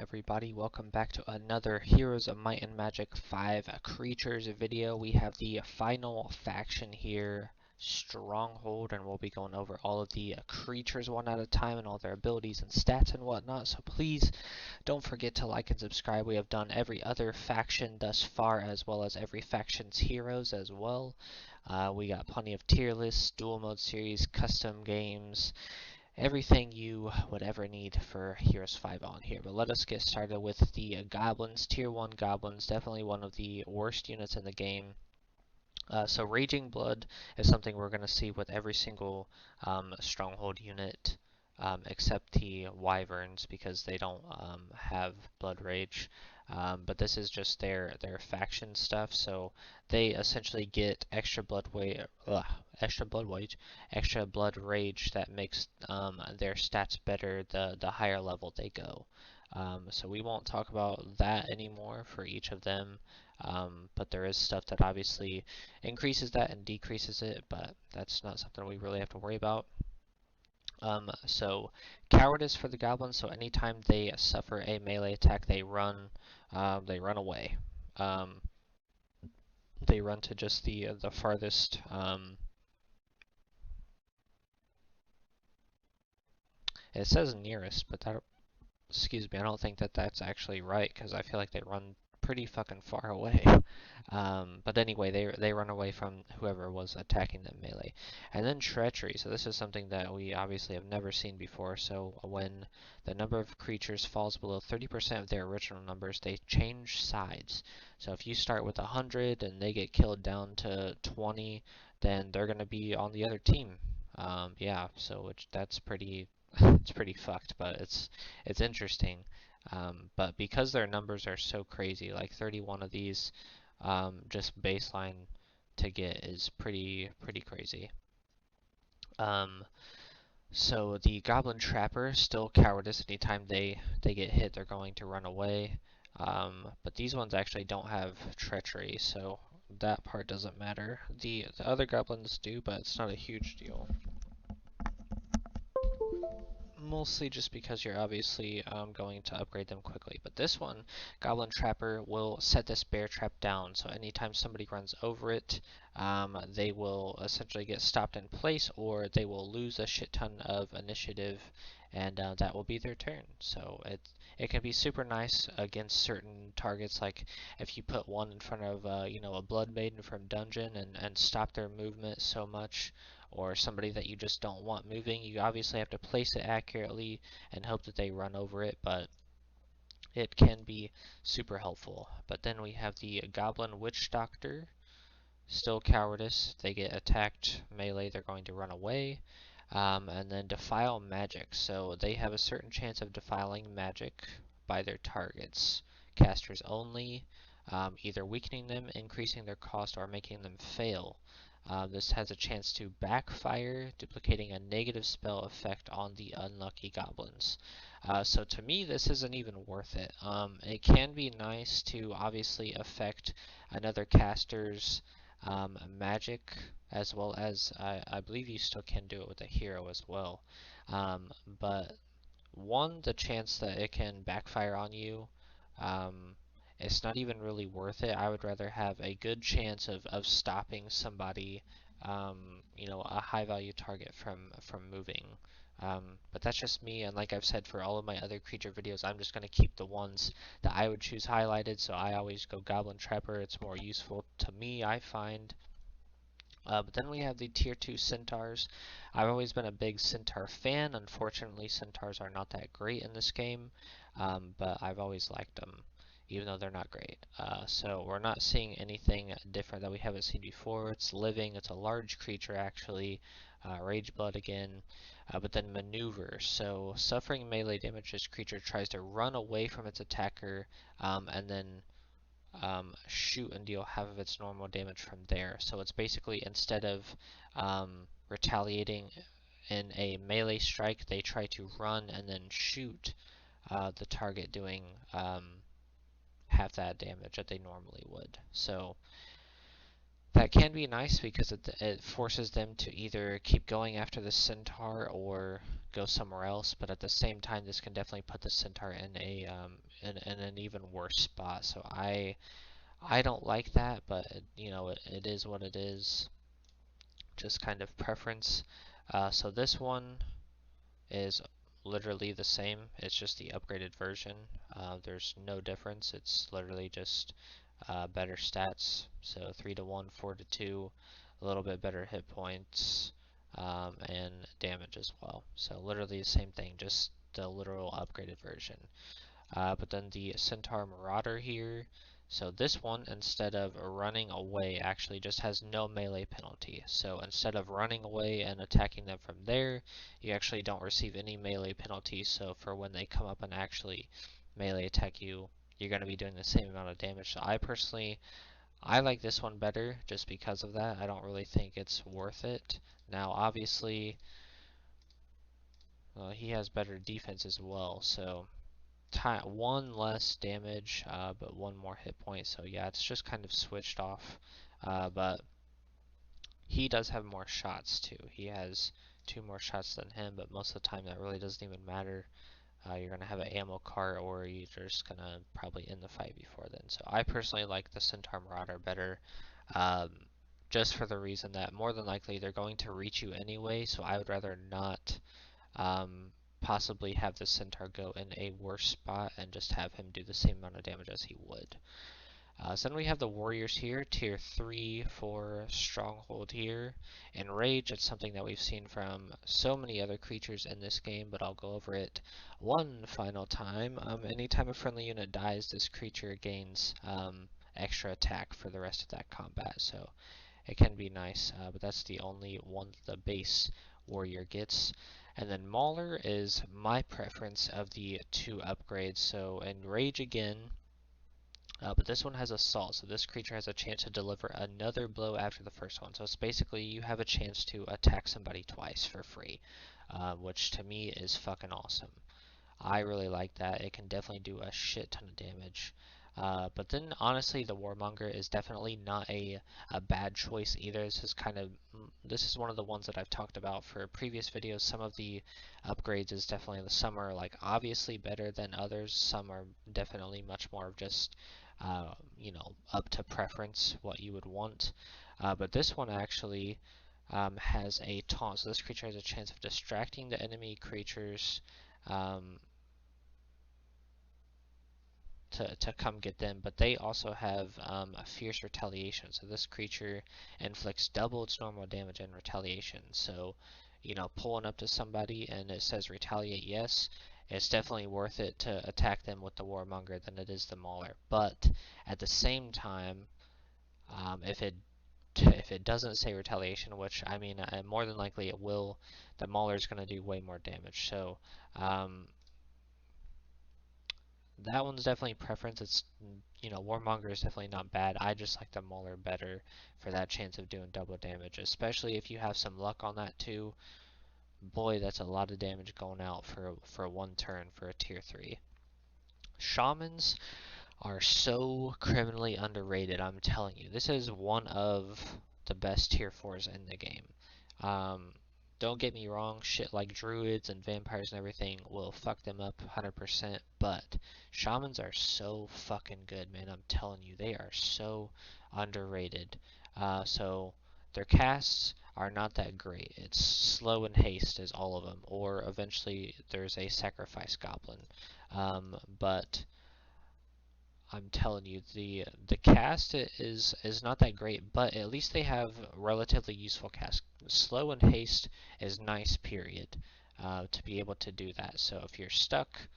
everybody? Welcome back to another Heroes of Might and Magic 5 Creatures video. We have the final faction here, Stronghold, and we'll be going over all of the creatures one at a time and all their abilities and stats and whatnot. So please don't forget to like and subscribe. We have done every other faction thus far, as well as every faction's heroes as well. We got plenty of tier lists, dual mode series, custom games, everything you would ever need for Heroes 5 on here. But let us get started with the Goblins. Tier 1 Goblins, definitely one of the worst units in the game. So Raging Blood is something we're going to see with every single Stronghold unit, except the Wyverns, because they don't have Blood Rage. But this is just their faction stuff, so they essentially get extra blood rage that makes their stats better the higher level they go. So we won't talk about that anymore for each of them, but there is stuff that obviously increases that and decreases it, but that's not something we really have to worry about. So cowardice for the goblins, so anytime they suffer a melee attack, they run away. They run to just the farthest. It says nearest, but that, excuse me, I don't think that that's actually right, because I feel like they run pretty fucking far away. But anyway, they run away from whoever was attacking them melee. And then treachery. So this is something that we obviously have never seen before. So when the number of creatures falls below 30% of their original numbers, they change sides. So if you start with 100 and they get killed down to 20, then they're going to be on the other team. Yeah, so that's pretty it's pretty fucked, but it's interesting. But because their numbers are so crazy, like 31 of these, just baseline to get is pretty crazy. So the Goblin Trapper, still cowardice. Anytime they get hit, they're going to run away. But these ones actually don't have treachery, so that part doesn't matter. The other goblins do, but it's not a huge deal. Mostly just because you're obviously going to upgrade them quickly. But this one, Goblin Trapper, will set this bear trap down. So anytime somebody runs over it, they will essentially get stopped in place, or they will lose a shit ton of initiative, and that will be their turn. So it can be super nice against certain targets, like if you put one in front of you know, a Blood Maiden from Dungeon and stop their movement so much, or somebody that you just don't want moving. You obviously have to place it accurately and hope that they run over it, but it can be super helpful. But then we have the Goblin Witch Doctor, still cowardice. They get attacked melee, they're going to run away. And then Defile Magic, so they have a certain chance of defiling magic by their targets. Casters only, either weakening them, increasing their cost, or making them fail. This has a chance to backfire, duplicating a negative spell effect on the unlucky goblins. So to me, this isn't even worth it. It can be nice to obviously affect another caster's magic, as well as I believe you still can do it with a hero as well. But one, the chance that it can backfire on you, it's not even really worth it. I would rather have a good chance of stopping somebody, you know, a high value target from moving. But that's just me, and like I've said for all of my other creature videos, I'm just going to keep the ones that I would choose highlighted, so I always go Goblin Trapper. It's more useful to me, I find. But then we have the tier 2 centaurs. I've always been a big centaur fan. Unfortunately, centaurs are not that great in this game, but I've always liked them, even though they're not great. So we're not seeing anything different that we haven't seen before. It's living, it's a large creature actually, Rage Blood again, but then maneuver. So suffering melee damage, this creature tries to run away from its attacker, and then shoot and deal half of its normal damage from there. So it's basically, instead of retaliating in a melee strike, they try to run and then shoot the target, doing half that damage that they normally would. So That can be nice because it forces them to either keep going after the centaur or go somewhere else. But at the same time, this can definitely put the centaur in in an even worse spot. So I don't like that, but it is what it is. Just kind of preference. So this one is literally the same. It's just the upgraded version. There's no difference. It's literally just better stats. So 3 to 1, 4 to 2, a little bit better hit points, and damage as well. So literally the same thing, just the literal upgraded version. But then the Centaur Marauder here, so this one, instead of running away, actually just has no melee penalty. So instead of running away and attacking them from there, you actually don't receive any melee penalty. So for when they come up and actually melee attack you, you're going to be doing the same amount of damage. So I like this one better just because of that. I don't really think it's worth it. Now, obviously, he has better defense as well, so one less damage, but one more hit point. So yeah, it's just kind of switched off. But he does have more shots too. He has two more shots than him, but most of the time that really doesn't even matter. You're gonna have an ammo cart, or you're just gonna probably end the fight before then. So I personally like the Centaur Marauder better, um, just for the reason that more than likely they're going to reach you anyway. So I would rather not possibly have the Centaur go in a worse spot and just have him do the same amount of damage as he would. So then we have the warriors here, tier 3 for Stronghold here. And Rage, it's something that we've seen from so many other creatures in this game, but I'll go over it one final time. Anytime a friendly unit dies, this creature gains extra attack for the rest of that combat, so it can be nice, but that's the only one the base warrior gets. And then Mauler is my preference of the two upgrades. So in Rage again, but this one has Assault, so this creature has a chance to deliver another blow after the first one. So it's basically you have a chance to attack somebody twice for free, which to me is fucking awesome. I really like that. It can definitely do a shit ton of damage. But then honestly, the Warmonger is definitely not a bad choice either. This is one of the ones that I've talked about for previous videos. Some of the upgrades is definitely some are like obviously better than others. Some are definitely much more of just up to preference what you would want. But this one actually has a taunt, so this creature has a chance of distracting the enemy creatures. Um, to come get them, but they also have a fierce retaliation. So this creature inflicts double its normal damage and retaliation. So, pulling up to somebody and it says retaliate yes, it's definitely worth it to attack them with the Warmonger than it is the Mauler. But at the same time, if it doesn't say retaliation, which I mean, more than likely it will, the Mauler is going to do way more damage. So that one's definitely preference. Warmonger is definitely not bad. I just like the Mauler better for that chance of doing double damage, especially if you have some luck on that too. Boy, that's a lot of damage going out for one turn for a tier 3. Shamans are so criminally underrated, I'm telling you. This is one of the best tier 4s in the game. Um, don't get me wrong, shit like druids and vampires and everything will fuck them up 100%, but shamans are so fucking good, man. I'm telling you, they are so underrated. So their casts are not that great. It's slow and haste is all of them, or eventually there's a sacrifice goblin. But I'm telling you, the cast is not that great, but at least they have relatively useful cast. Slow and haste is nice, period, to be able to do that. So if you're stuck,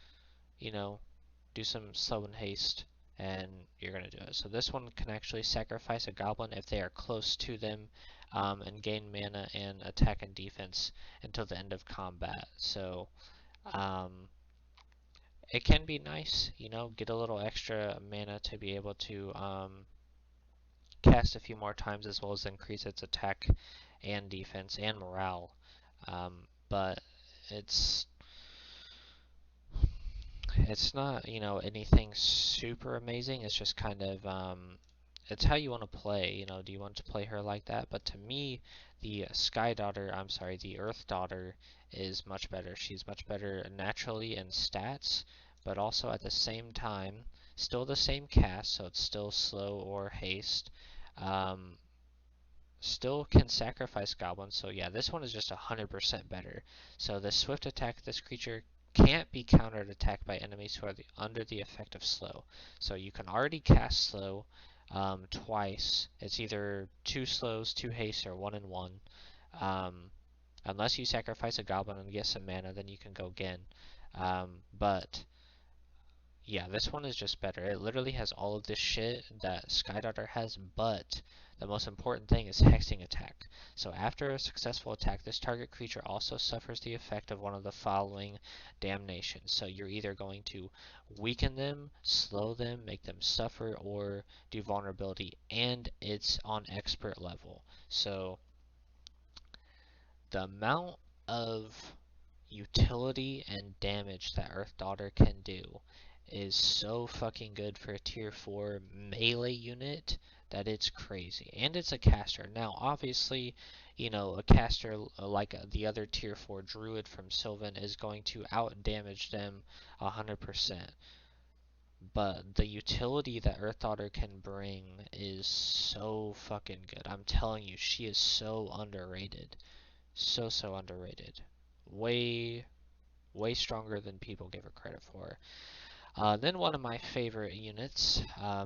do some slow and haste, and you're gonna do it. So this one can actually sacrifice a goblin if they are close to them, and gain mana and attack and defense until the end of combat. So it can be nice, get a little extra mana to be able to cast a few more times as well as increase its attack and defense and morale. But it's it's not, anything super amazing. It's just kind of it's how you want to play. You know, do you want to play her like that? But to me, the Sky Daughter, I'm sorry, the Earth Daughter is much better. She's much better naturally in stats, but also at the same time, still the same cast, so it's still slow or haste. Um, Still can sacrifice goblins, so yeah, this one is just 100% better. So the swift attack, this creature can't be countered attacked by enemies who are under the effect of slow. So you can already cast slow twice. It's either 2 slows, 2 haste, or 1 and 1. Um, Unless you sacrifice a goblin and get some mana, then you can go again. But yeah, this one is just better. It literally has all of this shit that Sky Daughter has, but the most important thing is hexing attack. So after a successful attack, this target creature also suffers the effect of one of the following damnations. So you're either going to weaken them, slow them, make them suffer, or do vulnerability, and it's on expert level. So the amount of utility and damage that Earth Daughter can do is so fucking good for a tier 4 melee unit that it's crazy. And it's a caster. Now, obviously, you know, a caster like the other tier 4 druid from Sylvan is going to out damage them 100%. But the utility that Earth Daughter can bring is so fucking good. I'm telling you, she is so underrated. So underrated. Way way stronger than people give her credit for. Then one of my favorite units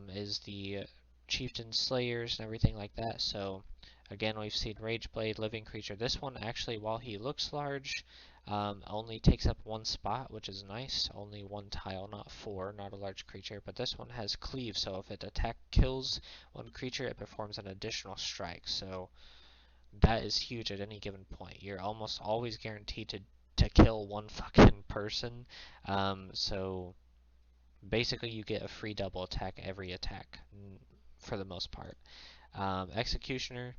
is the Chieftain Slayers and everything like that. So again, we've seen Rageblade, Living Creature. This one actually, while he looks large, only takes up 1 spot, which is nice. Only 1 tile, not 4, not a large creature. But this one has Cleave, so if it kills one creature, it performs an additional strike. So that is huge at any given point. You're almost always guaranteed to kill one fucking person. So basically, you get a free double attack every attack for the most part. Executioner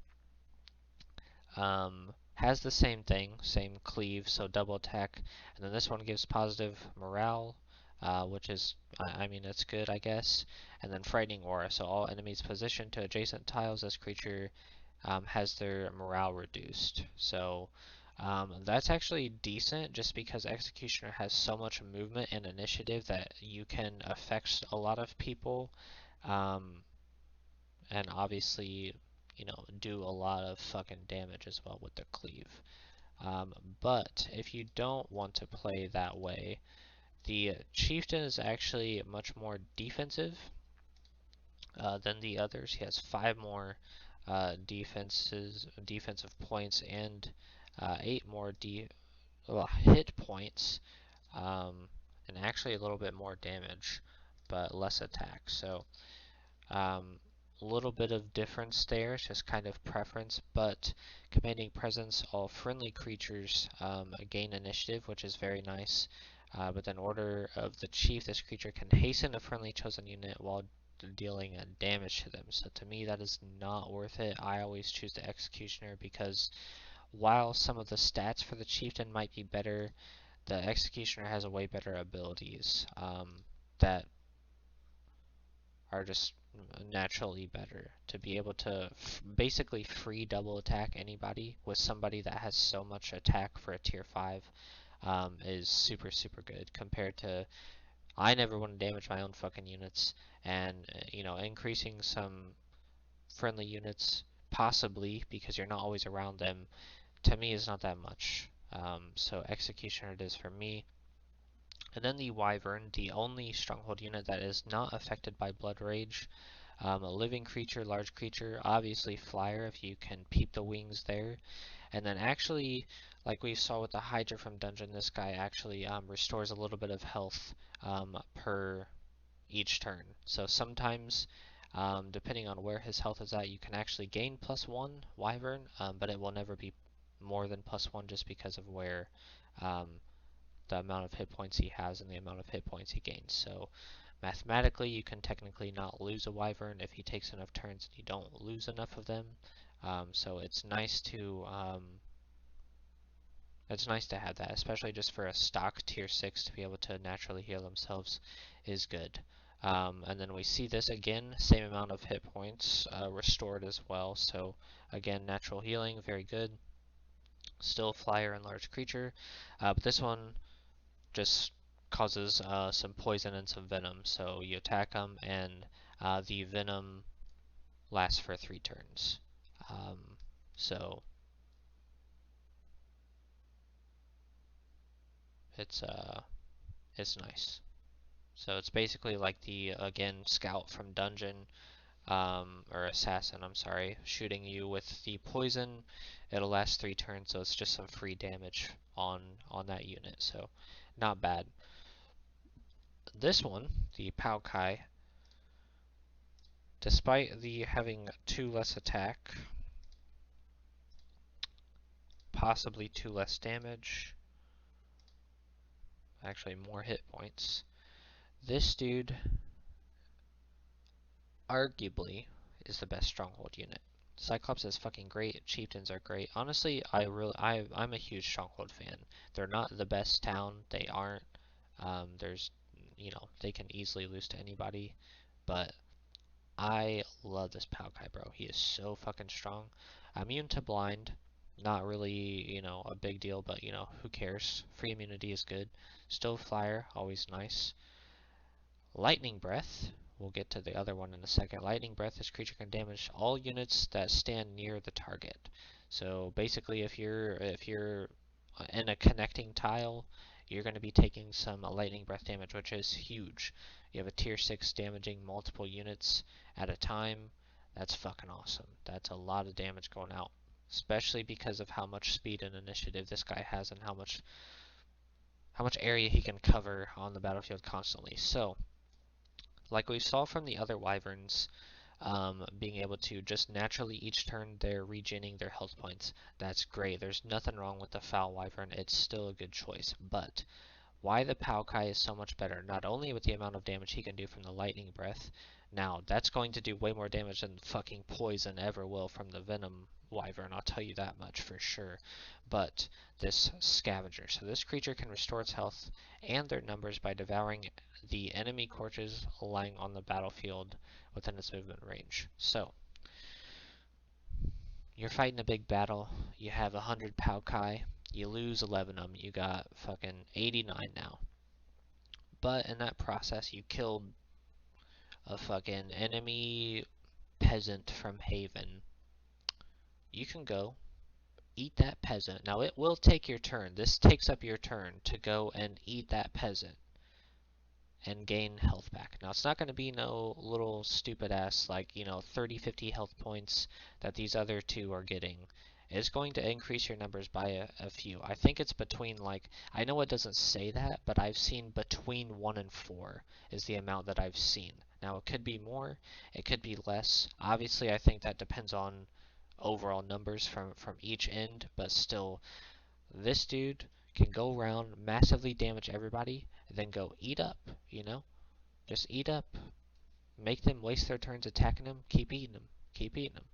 has the same thing, same cleave, so double attack, and then this one gives positive morale, which is, I mean, it's good, I guess. And then frightening aura, so all enemies positioned to adjacent tiles, this creature has their morale reduced. So that's actually decent just because Executioner has so much movement and initiative that you can affect a lot of people um, and obviously, you know, do a lot of fucking damage as well with their cleave. But if you don't want to play that way, the Chieftain is actually much more defensive than the others. He has 5 more defensive points and 8 more hit points, um, and actually a little bit more damage, but less attack. So a little bit of difference there. It's just kind of preference, but commanding presence, all friendly creatures gain initiative, which is very nice. But then order of the chief, this creature can hasten a friendly chosen unit while dealing damage to them. So to me, that is not worth it. I always choose the executioner because while some of the stats for the chieftain might be better, the executioner has a way better abilities that are just naturally better. To be able to basically free double attack anybody with somebody that has so much attack for a tier 5 is super good compared to I never want to damage my own fucking units, and you know, increasing some friendly units possibly because you're not always around them to me is not that much. So executioner it is for me. And then the Wyvern, the only stronghold unit that is not affected by Blood Rage. A living creature, large creature, obviously flyer if you can peep the wings there. And then actually, like we saw with the Hydra from Dungeon, this guy actually restores a little bit of health per each turn. So sometimes, depending on where his health is at, you can actually gain +1 Wyvern, but it will never be more than +1 just because of where um, the amount of hit points he has and the amount of hit points he gains. So mathematically, you can technically not lose a Wyvern if he takes enough turns and you don't lose enough of them. So it's nice to have that, especially just for a stock tier 6 to be able to naturally heal themselves is good. And then we see this again, same amount of hit points restored as well. So again, natural healing, very good. Still flyer and large creature, but this one just causes some poison and some venom. So you attack them, and the venom lasts for 3 turns. Um, so it's it's nice. So it's basically like the again scout from dungeon, or assassin, I'm sorry, shooting you with the poison. It'll last 3 turns, so it's just some free damage on that unit. So not bad. This one, the Pao Kai, despite the having 2 less attack, possibly 2 less damage, actually more hit points. This dude arguably is the best Stronghold unit. Cyclops is fucking great. Chieftains are great. Honestly, I'm a huge Stronghold fan. They're not the best town. They aren't. There's, they can easily lose to anybody. But I love this Palkai, bro. He is so fucking strong. Immune to blind. Not really, a big deal, but, who cares? Free immunity is good. Stove flyer, always nice. Lightning Breath, we'll get to the other one in a second. Lightning Breath, this creature can damage all units that stand near the target. So basically, if you're in a connecting tile, you're going to be taking some Lightning Breath damage, which is huge. You have a tier 6 damaging multiple units at a time. That's fucking awesome. That's a lot of damage going out, especially because of how much speed and initiative this guy has and how much area he can cover on the battlefield constantly. So like we saw from the other wyverns, being able to just naturally each turn they're regening their health points. That's great. There's nothing wrong with the foul wyvern. It's still a good choice. But why the Palkai is so much better, not only with the amount of damage he can do from the lightning breath, now that's going to do way more damage than fucking poison ever will from the venom wyvern, I'll tell you that much for sure. But this scavenger, so this creature can restore its health and their numbers by devouring the enemy corpses lying on the battlefield within its movement range. So you're fighting a big battle, you have 100 Palkai, you lose 11 of them, you got fucking 89 now. But in that process, you killed a fucking enemy peasant from Haven. You can go eat that peasant. Now, it will take your turn. This takes up your turn to go and eat that peasant and gain health back. Now, it's not going to be no little stupid ass, like, 30, 50 health points that these other two are getting. It's going to increase your numbers by a few. I think it's between, like, I know it doesn't say that, but I've seen between 1 and 4 is the amount that I've seen. Now, it could be more, it could be less. Obviously, I think that depends on overall numbers from each end, but still, this dude can go around, massively damage everybody, and then go eat up, Just eat up. Make them waste their turns attacking him, keep eating them. Keep eating them.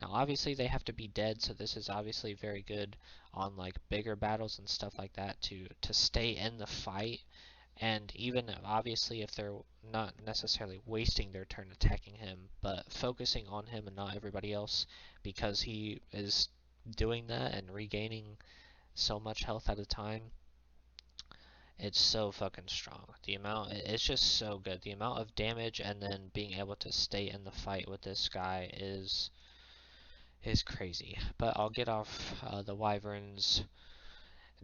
Now, obviously, they have to be dead, so this is obviously very good on, like, bigger battles and stuff like that to stay in the fight. And even, obviously, if they're not necessarily wasting their turn attacking him, but focusing on him and not everybody else, because he is doing that and regaining so much health at a time, it's so fucking strong. It's just so good. The amount of damage and then being able to stay in the fight with this guy is crazy. But I'll get off the wyverns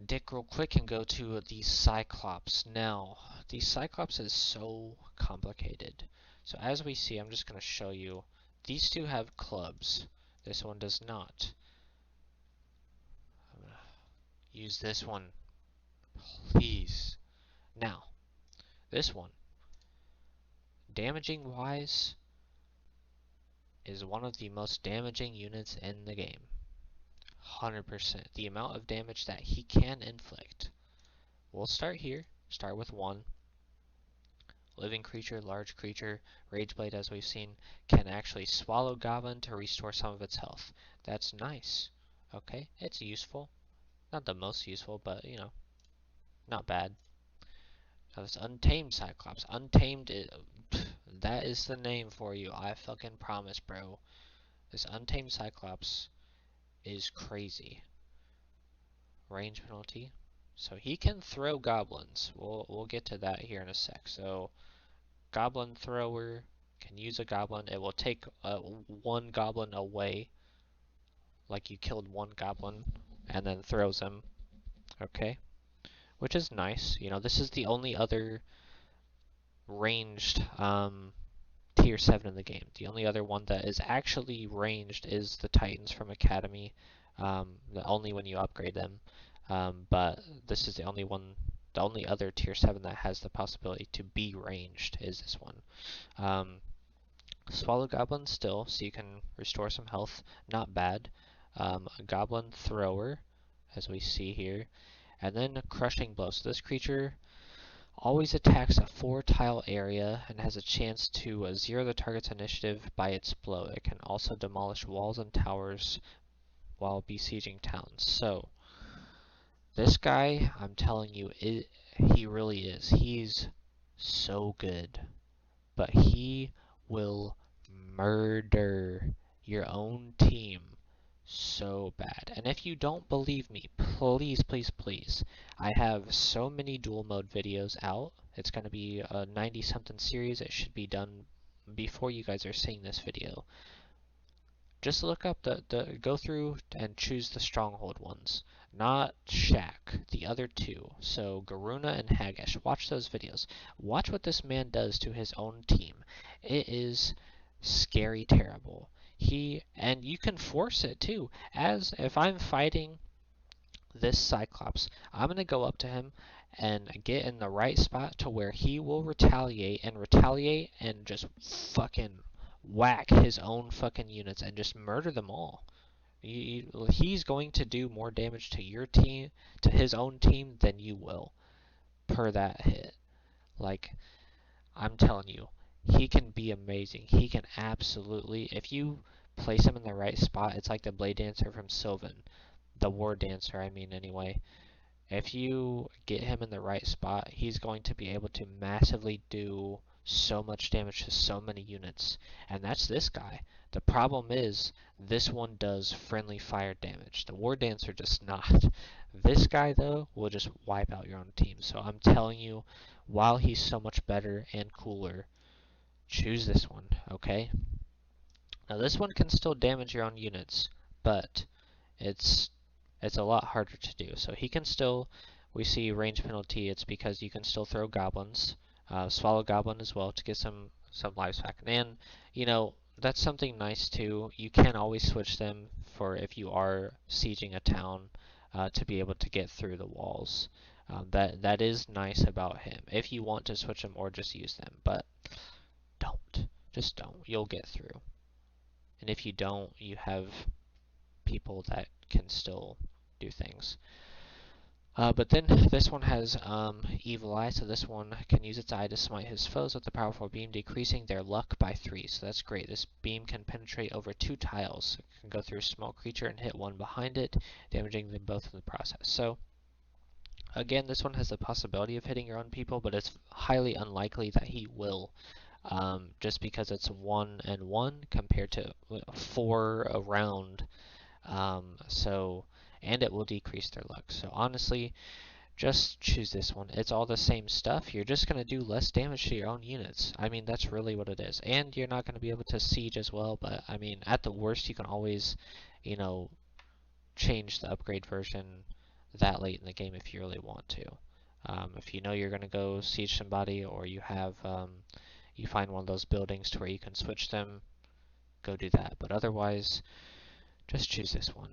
dick real quick and go to the Cyclops. Now, the Cyclops is so complicated. So as we see, I'm just going to show you. These two have clubs. This one does not. I'm going to use this one, please. Now, this one, damaging wise, is one of the most damaging units in the game. 100%. The amount of damage that he can inflict. We'll start here. Start with 1. Living creature, large creature, Rageblade, as we've seen, can actually swallow Goblin to restore some of its health. That's nice. Okay, it's useful. Not the most useful, but, not bad. Now this Untamed Cyclops. Untamed, That is the name for you. I fucking promise, bro. This Untamed Cyclops is crazy. Range penalty. So he can throw goblins. We'll get to that here in a sec. So goblin thrower can use a goblin. It will take one goblin away, like you killed one goblin, and then throws him. Okay, which is nice. You know, this is the only other ranged tier 7 in the game. The only other one that is actually ranged is the Titans from Academy, only when you upgrade them. But this is the only one, the only other tier 7 that has the possibility to be ranged is this one. Swallow Goblin still, so you can restore some health, not bad. A Goblin Thrower, as we see here, and then Crushing Blow. So this creature always attacks a 4-tile area and has a chance to 0 the target's initiative by its blow. It can also demolish walls and towers while besieging towns. So, this guy, I'm telling you, he really is. He's so good. But he will murder your own team so bad. And if you don't believe me, please, please, please, I have so many dual mode videos out. It's going to be a 90-something series. It should be done before you guys are seeing this video. Just look up go through and choose the Stronghold ones. Not Shaq, the other two. So Garuna and Haggish. Watch those videos. Watch what this man does to his own team. It is scary terrible. And you can force it too. As if I'm fighting this Cyclops, I'm going to go up to him and get in the right spot to where he will retaliate and just fucking whack his own fucking units and just murder them all. He's going to do more damage to your team, to his own team, than you will per that hit. Like, I'm telling you, he can be amazing. He can absolutely, if you place him in the right spot, it's like the Blade Dancer from Sylvan. The War Dancer, I mean, anyway. If you get him in the right spot, he's going to be able to massively do so much damage to so many units. And that's this guy. The problem is, this one does friendly fire damage. The War Dancer does not. This guy, though, will just wipe out your own team. So I'm telling you, while he's so much better and cooler, choose this one, okay? Now this one can still damage your own units, but it's a lot harder to do. So he can still, we see range penalty, it's because you can still throw goblins, swallow goblin as well to get some lives back. And, you know, that's something nice too. You can always switch them for if you are sieging a town to be able to get through the walls. That is nice about him, if you want to switch them or just use them, but don't. Just don't. You'll get through. And if you don't, you have people that can still do things. But then this one has Evil Eye, so this one can use its eye to smite his foes with a powerful beam, decreasing their luck by 3. So that's great. This beam can penetrate over 2 tiles. It can go through a small creature and hit one behind it, damaging them both in the process. So again, this one has the possibility of hitting your own people, but it's highly unlikely that he will. Just because it's 1 and 1 compared to 4 around. And it will decrease their luck. So honestly, just choose this one. It's all the same stuff. You're just going to do less damage to your own units. I mean, that's really what it is. And you're not going to be able to siege as well, but I mean, at the worst, you can always, you know, change the upgrade version that late in the game if you really want to. If you know you're going to go siege somebody, or you have, you find one of those buildings to where you can switch them, go do that. But otherwise, just choose this one.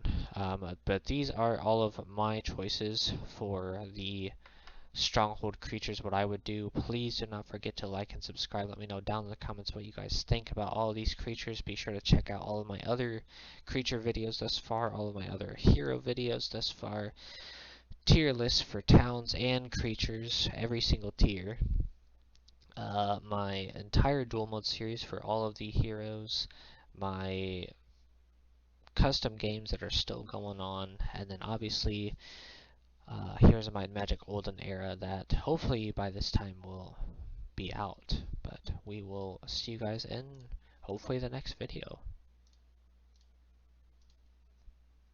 But these are all of my choices for the Stronghold creatures, what I would do. Please do not forget to like and subscribe. Let me know down in the comments what you guys think about all of these creatures. Be sure to check out all of my other creature videos thus far, all of my other hero videos thus far, tier lists for towns and creatures, every single tier. My entire dual mode series for all of the heroes, my custom games that are still going on, and then obviously Heroes of Might and Magic Olden Era that hopefully by this time will be out. But we will see you guys in hopefully the next video.